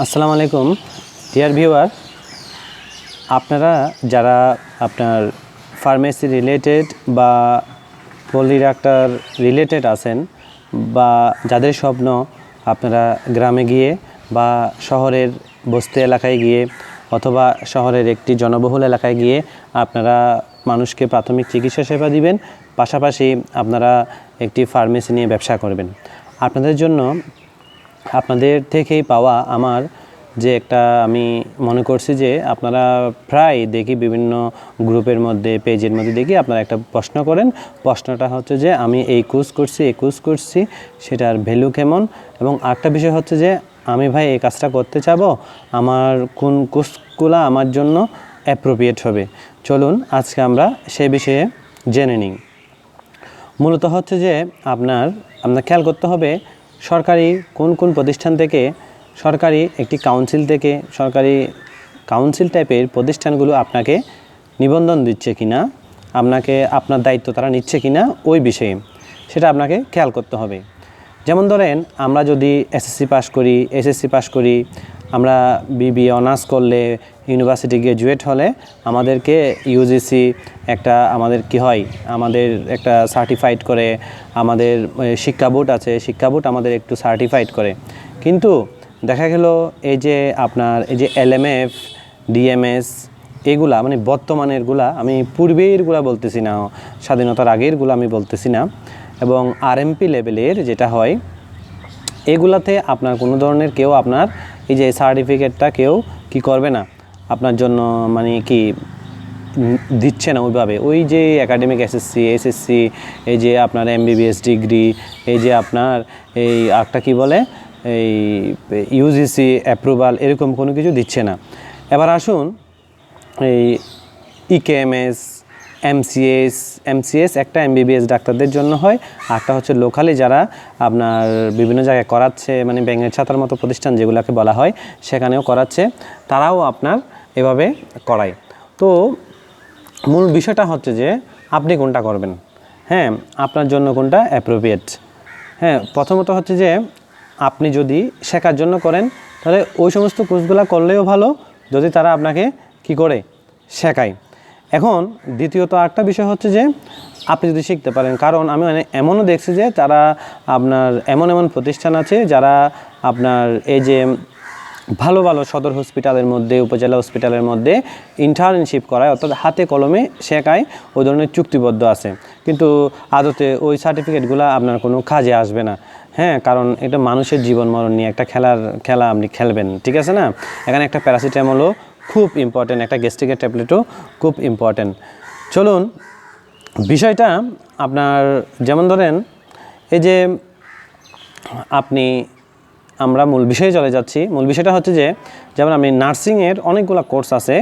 আসসালামু আলাইকুম dear viewer, আপনারা যারা আপনার ফার্মেসি রিলেটেড বা পোলট্রি ডাক্তার রিলেটেড আছেন বা যাদের স্বপ্ন আপনারা গ্রামে গিয়ে বা শহরের বস্তি এলাকায় গিয়ে অথবা শহরের একটি জনবহুল এলাকায় গিয়ে আপনারা মানুষকে প্রাথমিক চিকিৎসা সেবা দিবেন, পাশাপাশি আপনারা একটি ফার্মেসি নিয়ে ব্যবসা করবেন, আপনাদের জন্য আপনাদের থেকেই পাওয়া আমার যে একটা আমি মনে করছি যে আপনারা প্রায় দেখি বিভিন্ন গ্রুপের মধ্যে পেজের মধ্যে দেখি আপনারা একটা প্রশ্ন করেন। প্রশ্নটা হচ্ছে যে আমি এই কোর্স করছি সেটার ভ্যালু কেমন, এবং আরেকটা বিষয় হচ্ছে যে আমি ভাই এই কাজটা করতে চাবো, আমার কোন কোর্সগুলো আমার জন্য অ্যাপ্রোপ্রিয়েট হবে। চলুন আজকে আমরা সে বিষয়ে জেনে নিই। মূলত হচ্ছে যে আপনার খেয়াল করতে হবে সরকারি কোন প্রতিষ্ঠান থেকে, সরকারি একটি কাউন্সিল থেকে, সরকারি কাউন্সিল টাইপের প্রতিষ্ঠানগুলো আপনাকে নিবন্ধন দিচ্ছে কিনা, আপনাকে আপনার দায়িত্ব তারা নিচ্ছে কিনা ওই বিষয়ে সেটা আপনাকে খেয়াল করতে হবে। যেমন ধরেন আমরা যদি এসএসসি পাস করি, আমরা বিবিএ অনার্স করলে, ইউনিভার্সিটি গ্র্যাজুয়েট হলে আমাদেরকে ইউজিসি একটা আমাদের কি হয়, আমাদের একটা সার্টিফাইড করে, আমাদের শিক্ষা বোর্ড আছে, শিক্ষা বোর্ড আমাদের একটু সার্টিফাইড করে। কিন্তু দেখা গেল এই যে আপনার এই যে এলএমএফ, ডিএমএস এগুলা মানে বর্তমানেরগুলা, আমি পূর্বেরগুলা বলতেছি না, স্বাধীনতার আগেরগুলো আমি বলতেছি না, এবং আরএমপি লেভেলের যেটা হয় এগুলাতে আপনার কোনো ধরনের কেউ আপনার এই যে সার্টিফিকেটটা কেউ কি করবে না, আপনার জন্য মানে কি দিচ্ছে না ওইভাবে। ওই যে একাডেমিক এসএসসি, এই যে আপনার এমবিবিএস ডিগ্রি, এই যে আপনার এই একটা কি বলে এই ইউজিসি অ্যাপ্রুভাল, এরকম কোনো কিছু দিচ্ছে না। এবার আসুন এই ইকেএমএস, এমসিএস একটা এমবিবিএস ডাক্তারদের জন্য হয়, একটা হচ্ছে লোকালি যারা আপনার বিভিন্ন জায়গায় করাচ্ছে, মানে ব্যাঙের ছাতার মতো প্রতিষ্ঠান যেগুলোকে বলা হয় সেখানেও করাচ্ছে, তারাও আপনার এভাবে করায়। তো মূল বিষয়টা হচ্ছে যে আপনি কোনটা করবেন, হ্যাঁ, আপনার জন্য কোনটা অ্যাপ্রোপ্রিয়েট। হ্যাঁ, প্রথমত হচ্ছে যে আপনি যদি শেখার জন্য করেন তাহলে ওই সমস্ত কোর্সগুলো করলেও ভালো, যদি তারা আপনাকে কি করে শেখায়। এখন দ্বিতীয়ত একটা বিষয় হচ্ছে যে আপনি যদি শিখতে পারেন, কারণ আমি এমনও দেখছি যে তারা আপনার এমন প্রতিষ্ঠান আছে যারা আপনার এই যে ভালো সদর হসপিটালের মধ্যে, উপজেলা হসপিটালের মধ্যে ইন্টার্নশিপ করায়, অর্থাৎ হাতে কলমে শেখায়, ওই ধরনের চুক্তিবদ্ধ আছে, কিন্তু আদতে ওই সার্টিফিকেটগুলো আপনার কোনো কাজে আসবে না। হ্যাঁ, কারণ এটা মানুষের জীবন মরণ নিয়ে একটা খেলা আপনি খেলবেন, ঠিক আছে না। এখানে একটা প্যারাসিটামলও খুব ইম্পর্টেন্ট, একটা গ্যাস্ট্রিকের ট্যাবলেটও খুব ইম্পর্টেন্ট। চলুন বিষয়টা আপনার যেমন ধরেন এই যে আমরা মূল বিষয়ে চলে যাচ্ছি। মূল বিষয়টা হচ্ছে যে যেমন আপনি নার্সিংয়ের অনেকগুলো কোর্স আছে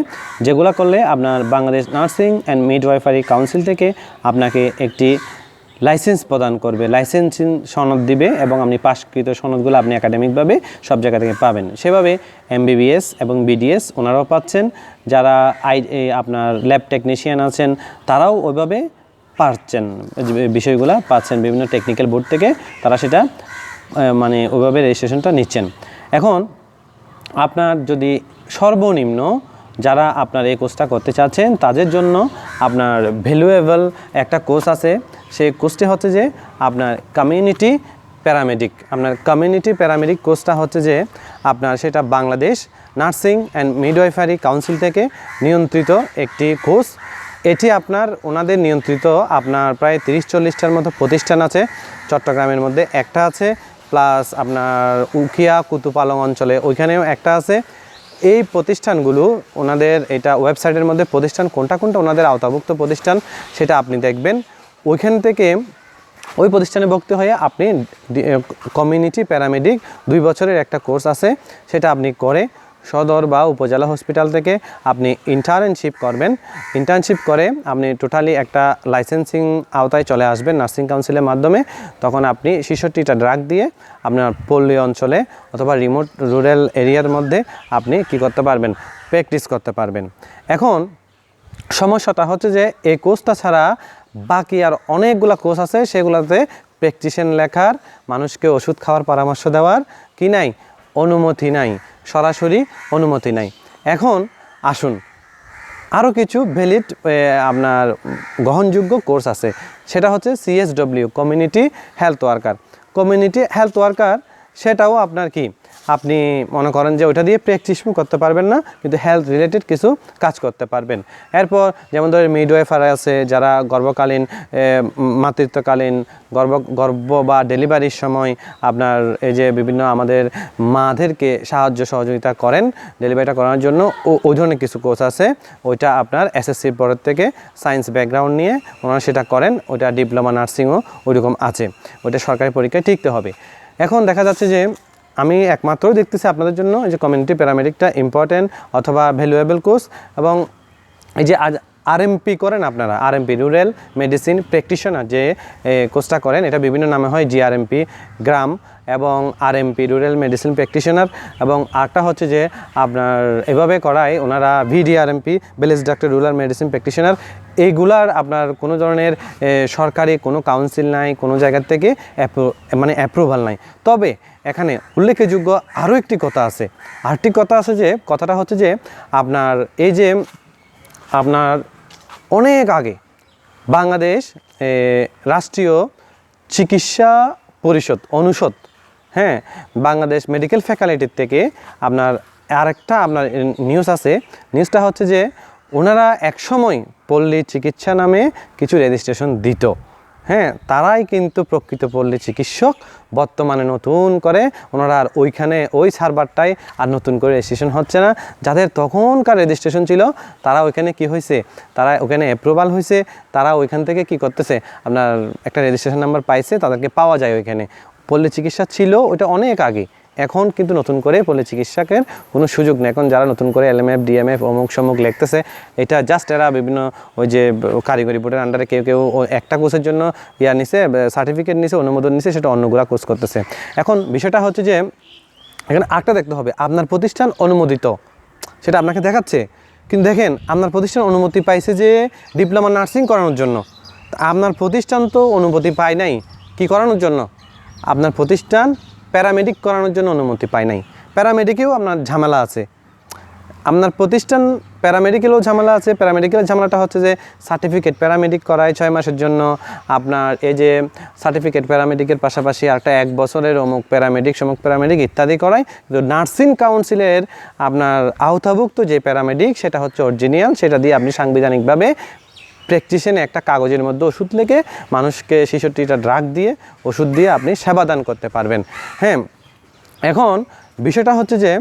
যেগুলো করলে আপনার Bangladesh nursing and midwifery council থেকে আপনাকে একটি লাইসেন্স প্রদান করবে, লাইসেন্সিং সনদ দিবে, এবং আপনি পাশকৃত সনদগুলো আপনি একাডেমিকভাবে সব জায়গা থেকে পাবেন। সেভাবে এমবিবিএস এবং বিডিএস ওনারাও পাচ্ছেন, যারা আপনার ল্যাব টেকনিশিয়ান আছেন তারাও ওইভাবে পাচ্ছেন, বিষয়গুলো পাচ্ছেন বিভিন্ন টেকনিক্যাল বোর্ড থেকে, তারা সেটা মানে ওইভাবে রেজিস্ট্রেশনটা নিচ্ছেন। এখন আপনার যদি সর্বনিম্ন যারা আপনার এই কোর্সটা করতে চাচ্ছেন তাদের জন্য আপনার ভ্যালুয়েবল একটা কোর্স আছে। সেই কোর্সটি হচ্ছে যে আপনার কমিউনিটি প্যারামেডিক কোর্সটা হচ্ছে যে আপনার সেটা Bangladesh nursing and midwifery council থেকে নিয়ন্ত্রিত একটি কোর্স। এটি আপনার ওনাদের নিয়ন্ত্রিত আপনার প্রায় 30-40টার মতো প্রতিষ্ঠান আছে, চট্টগ্রামের মধ্যে একটা আছে, প্লাস আপনার উখিয়া কুতুপালং অঞ্চলে ওইখানেও একটা আছে। এই প্রতিষ্ঠানগুলো ওনাদের এটা ওয়েবসাইটের মধ্যে প্রতিষ্ঠান কোনটা ওনাদের আওতাভুক্ত প্রতিষ্ঠান সেটা আপনি দেখবেন। ওইখান থেকে ওই প্রতিষ্ঠানে ভর্তি হয়ে আপনি কমিউনিটি প্যারামেডিক 2 বছরের একটা কোর্স আছে, সেটা আপনি করে সদর বা উপজেলা হসপিটাল থেকে আপনি ইন্টার্নশিপ করবেন। ইন্টার্নশিপ করে আপনি টোটালি একটা লাইসেন্সিং আওতায় চলে আসবেন নার্সিং কাউন্সিলের মাধ্যমে। তখন আপনি 66টা ড্রাগ দিয়ে আপনার পল্লী অঞ্চলে অথবা রিমোট রুরাল এরিয়ার মধ্যে আপনি কি করতে পারবেন, প্র্যাকটিস করতে পারবেন। এখন সমস্যাটা হচ্ছে যে এই কোর্সটা ছাড়া বাকি আর অনেকগুলো কোর্স আছে, সেগুলোতে প্রেসক্রিপশন লেখার, মানুষকে ওষুধ খাওয়ার পরামর্শ দেওয়ার কি নাই, অনুমতি নাই। সরাসরি অনুমতি নাই। এখন আসুন, আরও কিছু ভ্যালিড আপনার গ্রহণযোগ্য কোর্স আছে, সেটা হচ্ছে CSW community health worker. Community health worker সেটাও আপনার কি, আপনি মনে করেন যে ওইটা দিয়ে প্র্যাকটিস করতে পারবেন না, কিন্তু হেলথ রিলেটেড কিছু কাজ করতে পারবেন। এরপর যেমন ধরেন মিডওয়াইফার আছে, যারা গর্ভকালীন মাতৃত্বকালীন গর্ভ বা ডেলিভারির সময় আপনার এই যে বিভিন্ন আমাদের মাদেরকে সাহায্য সহযোগিতা করেন ডেলিভারিটা করানোর জন্য, ওই ধরনের কিছু কোর্স আছে। ওইটা আপনার SSC বোর্ড থেকে সায়েন্স ব্যাকগ্রাউন্ড নিয়ে ওনারা সেটা করেন। ওইটা ডিপ্লোমা নার্সিংও ওইরকম আছে, ওইটা সরকারি পরীক্ষায় টিকতে হবে। এখন দেখা যাচ্ছে যে আমি একমাত্র দেখতেছি আপনাদের জন্য যে কমিউনিটি প্যারামেডিকটা ইম্পর্টেন্ট অথবা ভ্যালুয়েবল কোর্স, এবং এই যে RMP করেন আপনারা, RMP রুরাল মেডিসিন প্র্যাকটিশনার যে কোর্সটা করেন, এটা বিভিন্ন নামে হয়, GRMP গ্রাম এবং RMP রুরাল মেডিসিন প্র্যাকটিশনার, এবং আরেকটা হচ্ছে যে আপনার এভাবে করায় ওনারা VDRMP village doctor rural medicine practitioner. এইগুলার আপনার কোনো ধরনের সরকারি কোনো কাউন্সিল নাই, কোনো জায়গার থেকে অ্যাপ্রুভাল নাই। তবে এখানে উল্লেখযোগ্য আরও একটি কথা আছে, আরেকটি কথা আছে, যে কথাটা হচ্ছে যে আপনার এই যে আপনার অনেক আগে বাংলাদেশ রাষ্ট্রীয় চিকিৎসা পরিষদ অনুষদ, হ্যাঁ, বাংলাদেশ মেডিকেল ফ্যাকাল্টির থেকে আপনার আরেকটা আপনার নিউজ আছে। নিউজটা হচ্ছে যে ওনারা একসময় পল্লী চিকিৎসা নামে কিছু রেজিস্ট্রেশন দিত, হ্যাঁ, তারাই কিন্তু প্রকৃত পল্লী চিকিৎসক। বর্তমানে নতুন করে ওনারা আর ওইখানে ওই সার্ভারটাই আর নতুন করে রেজিস্ট্রেশন হচ্ছে না। যাদের তখনকার রেজিস্ট্রেশন ছিল তারা ওইখানে কি হয়েছে, তারা ওখানে অ্যাপ্রুভাল হয়েছে, তারা ওইখান থেকে কি করতেছে, আপনার একটা রেজিস্ট্রেশন নাম্বার পাইছে, তাদেরকে পাওয়া যায় ওইখানে। পল্লী চিকিৎসা ছিল ওইটা অনেক আগে, এখন কিন্তু নতুন করে পল্লী চিকিৎসকের কোনো সুযোগ নেই। এখন যারা নতুন করে LMF DMF অমুক সমুক লিখতেছে, এটা জাস্ট এরা বিভিন্ন ওই যে কারিগরি বোর্ডের আন্ডারে কেউ একটা কোর্সের জন্য নিছে, সার্টিফিকেট নিছে, অনুমোদন নিছে, সেটা অন্যগুলা কোর্স করতেছে। এখন বিষয়টা হচ্ছে যে এখানে আরেকটা দেখতে হবে, আপনার প্রতিষ্ঠান অনুমোদিত সেটা আপনাকে দেখাচ্ছে, কিন্তু দেখেন আপনার প্রতিষ্ঠান অনুমতি পাইছে যে ডিপ্লোমা নার্সিং করানোর জন্য, আপনার প্রতিষ্ঠান তো অনুমতি পায় নাই কি করানোর জন্য, আপনার প্রতিষ্ঠান প্যারামেডিক করানোর জন্য অনুমতি পায় নাই। প্যারামেডিকেও আপনার ঝামেলা আছে, আপনার প্রতিষ্ঠান প্যারামেডিকেলও ঝামেলা আছে। প্যারামেডিকেলের ঝামেলাটা হচ্ছে যে সার্টিফিকেট প্যারামেডিক করায় 6 মাসের জন্য, আপনার এই যে সার্টিফিকেট প্যারামেডিকের পাশাপাশি একটা 1 বছরের অমুক প্যারামেডিক সমুক প্যারামেডিক ইত্যাদি করায়। কিন্তু নার্সিং কাউন্সিলের আপনার আওতাভুক্ত যে প্যারামেডিক সেটা হচ্ছে অরিজিনাল, সেটা দিয়ে আপনি সাংবিধানিকভাবে প্র্যাকটিশনে একটা কাগজের মধ্যে ওষুধ লিখে মানুষকে 66টা ড্রাগ দিয়ে ওষুধ দিয়ে আপনি সেবাদান করতে পারবেন। হ্যাঁ, এখন বিষয়টা হচ্ছে যে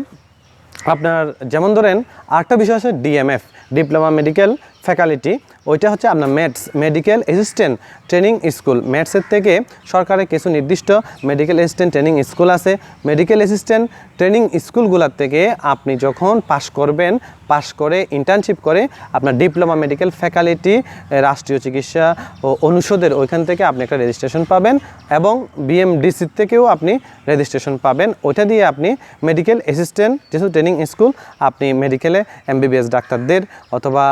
আপনার যেমন ধরেন আরেকটা বিষয় আছে DMF ডিপ্লোমা মেডিকেল ফ্যাকাল্টি, ওইটা হচ্ছে আপনার মেডিকেল অ্যাসিস্ট্যান্ট ট্রেনিং স্কুল। ম্যাটসের থেকে সরকারের কিছু নির্দিষ্ট মেডিকেল অ্যাসিস্ট্যান্ট ট্রেনিং স্কুল আছে। মেডিকেল অ্যাসিস্ট্যান্ট ট্রেনিং স্কুলগুলোর থেকে আপনি যখন পাস করবেন, পাস করে ইন্টার্নশিপ করে আপনার ডিপ্লোমা মেডিকেল ফ্যাকাল্টি রাষ্ট্রীয় চিকিৎসা ও অনুষদের ওইখান থেকে আপনি একটা রেজিস্ট্রেশন পাবেন, এবং BMDCর থেকেও আপনি রেজিস্ট্রেশন পাবেন। ওইটা দিয়ে আপনি মেডিকেল অ্যাসিস্ট্যান্ট যেহেতু ট্রেনিং স্কুল, আপনি মেডিকেলে MBBS ডাক্তারদের অথবা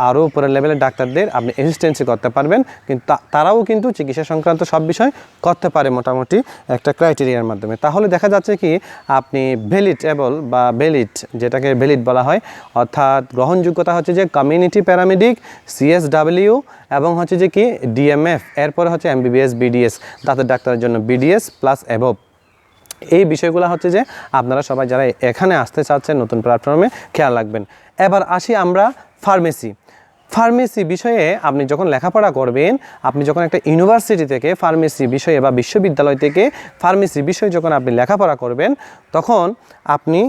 আরও উপরের লেভেলের ডাক্তারদের আপনি অ্যাসিস্ট্যান্সি করতে পারবেন। কিন্তু তারাও কিন্তু চিকিৎসা সংক্রান্ত সব বিষয় করতে পারে মোটামুটি একটা ক্রাইটেরিয়ার মাধ্যমে। তাহলে দেখা যাচ্ছে কি আপনি ভ্যালিডেবল বা ভ্যালিড, যেটাকে ভ্যালিড বলা হয়, অর্থাৎ গ্রহণযোগ্যতা হচ্ছে যে কমিউনিটি প্যারামেডিক, CSW এবং হচ্ছে যে কি DMF, এরপরে হচ্ছে MBBS BDS দাঁতের ডাক্তারের জন্য BDS প্লাস অ্যাবভ। এই বিষয়গুলো হচ্ছে যে আপনারা সবাই যারা এখানে আসতে চাচ্ছেন নতুন প্ল্যাটফর্মে খেয়াল রাখবেন। এবার আসি আমরা ফার্মেসি বিষয়ে আপনি যখন লেখাপড়া করবেন, আপনি যখন একটা ইউনিভার্সিটি থেকে ফার্মেসি বিষয়ে বা বিশ্ববিদ্যালয় থেকে ফার্মেসি বিষয়ে যখন আপনি লেখাপড়া করবেন, তখন আপনি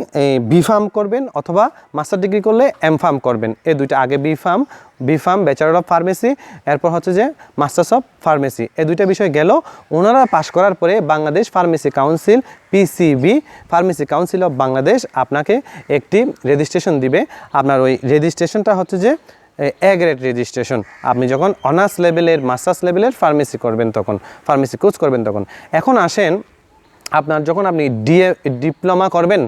B.Pharm করবেন অথবা মাস্টার ডিগ্রি করলে M.Pharm করবেন। এই দুইটা আগে B.Pharm ব্যাচেলর অফ ফার্মেসি, এরপর হচ্ছে যে মাস্টার্স অফ ফার্মেসি। এই দুইটা বিষয় গেল। ওনারা পাশ করার পরে Bangladesh pharmacy council PCB pharmacy council of Bangladesh আপনাকে একটি রেজিস্ট্রেশন দিবে। আপনার ওই রেজিস্ট্রেশনটা হচ্ছে যে A গ্রেড রেজিস্ট্রেশন। আপনি যখন অনার্স লেভেলের মাস্টার্স লেভেলের ফার্মেসি করবেন, তখন ফার্মেসি কোর্স করবেন তখন। এখন আসেন আপনার যখন আপনি ডিপ্লোমা করবেন,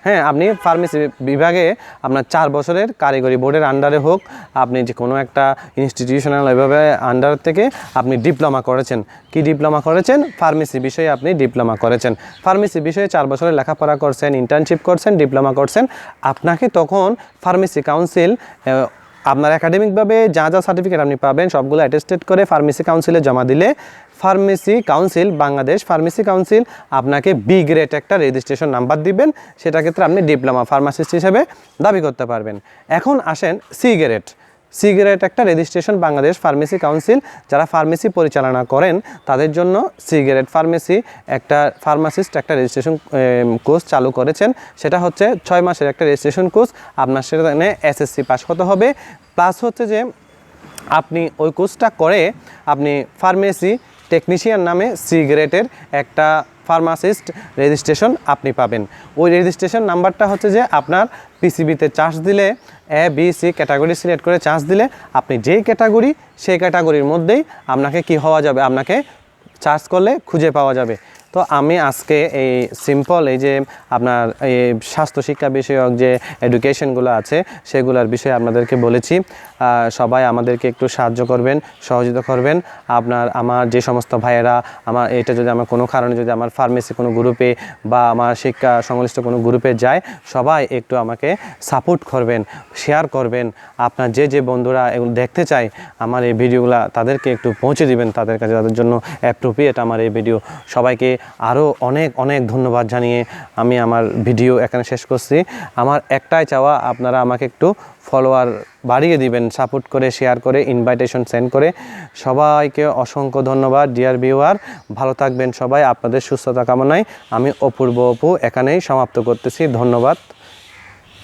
হ্যাঁ, আপনি ফার্মেসি বিভাগে আপনার 4 বছরের কারিগরি বোর্ডের আন্ডারে হোক, আপনি যে কোনো একটা ইনস্টিটিউশনাল এভাবে আন্ডার থেকে আপনি ডিপ্লোমা করেছেন। কি ডিপ্লোমা করেছেন? ফার্মেসি বিষয়ে আপনি ডিপ্লোমা করেছেন। ফার্মেসি বিষয়ে 4 বছরের লেখাপড়া করছেন, ইন্টার্নশিপ করছেন, ডিপ্লোমা করছেন। আপনাকে তখন ফার্মেসি কাউন্সিল আপনার একাডেমিকভাবে যা যা সার্টিফিকেট আপনি পাবেন সবগুলো অ্যাটেস্টেড করে ফার্মেসি কাউন্সিলে জমা দিলে pharmacy council, Bangladesh pharmacy council আপনাকে বি গ্রেড একটা রেজিস্ট্রেশন নাম্বার দিবেন। সেটা ক্ষেত্রে আপনি ডিপ্লোমা ফার্মাসিস্ট হিসেবে দাবি করতে পারবেন। এখন আসেন সি গ্রেড। সি গ্রেড একটা রেজিস্ট্রেশন বাংলাদেশ ফার্মেসি কাউন্সিল যারা ফার্মেসি পরিচালনা করেন তাদের জন্য সি গ্রেড ফার্মেসি একটা ফার্মাসিস্ট একটা রেজিস্ট্রেশন কোর্স চালু করেছেন। সেটা হচ্ছে 6 মাসের একটা রেজিস্ট্রেশন কোর্স। আপনার সেখানে এসএসসি পাস হতে হবে, প্লাস হচ্ছে যে আপনি ওই কোর্সটা করে আপনি ফার্মেসি টেকনিশিয়ান নামে সি গ্রেডের একটা ফার্মাসিস্ট রেজিস্ট্রেশন আপনি পাবেন। ওই রেজিস্ট্রেশন নাম্বারটা হচ্ছে যে আপনার পিসিবিতে চার্জ দিলে A B C category select করে চার্জ দিলে আপনি যেই ক্যাটাগরি সেই ক্যাটাগরির মধ্যেই আপনাকে কি হওয়া যাবে, আপনাকে চার্জ করলে খুঁজে পাওয়া যাবে। তো আমি আজকে এই সিম্পল এই যে আপনার এই স্বাস্থ্য শিক্ষা বিষয়ক যে এডুকেশনগুলো আছে সেগুলোর বিষয়ে আপনাদেরকে বলেছি। সবাই আমাদেরকে একটু সাহায্য করবেন, সহযোগিতা করবেন। আমার যে সমস্ত ভাইয়েরা আমার এটা যদি আমার কোনো কারণে যদি আমার ফার্মেসি কোনো গ্রুপে বা আমার শিক্ষা সংশ্লিষ্ট কোনো গ্রুপে যায়, সবাই একটু আমাকে সাপোর্ট করবেন, শেয়ার করবেন। আপনার যে বন্ধুরা এগুলো দেখতে চায় আমার এই ভিডিওগুলো তাদেরকে একটু পৌঁছে দিবেন তাদের কাছে, তাদের জন্য অ্যাপ্রোপ্রিয়েট আমার এই ভিডিও। সবাইকে আরও অনেক অনেক ধন্যবাদ জানিয়ে আমি আমার ভিডিও এখানে শেষ করছি। আমার একটাই চাওয়া, আপনারা আমাকে একটু ফলোয়ার বাড়িয়ে দিবেন, সাপোর্ট করে, শেয়ার করে, ইনভাইটেশন সেন্ড করে। সবাইকে অসংখ্য ধন্যবাদ ডিয়ার ভিউয়ার। ভালো থাকবেন সবাই। আপনাদের সুস্থতা কামনায় আমি অপূর্ব অপু এখানেই সমাপ্ত করতেছি। ধন্যবাদ।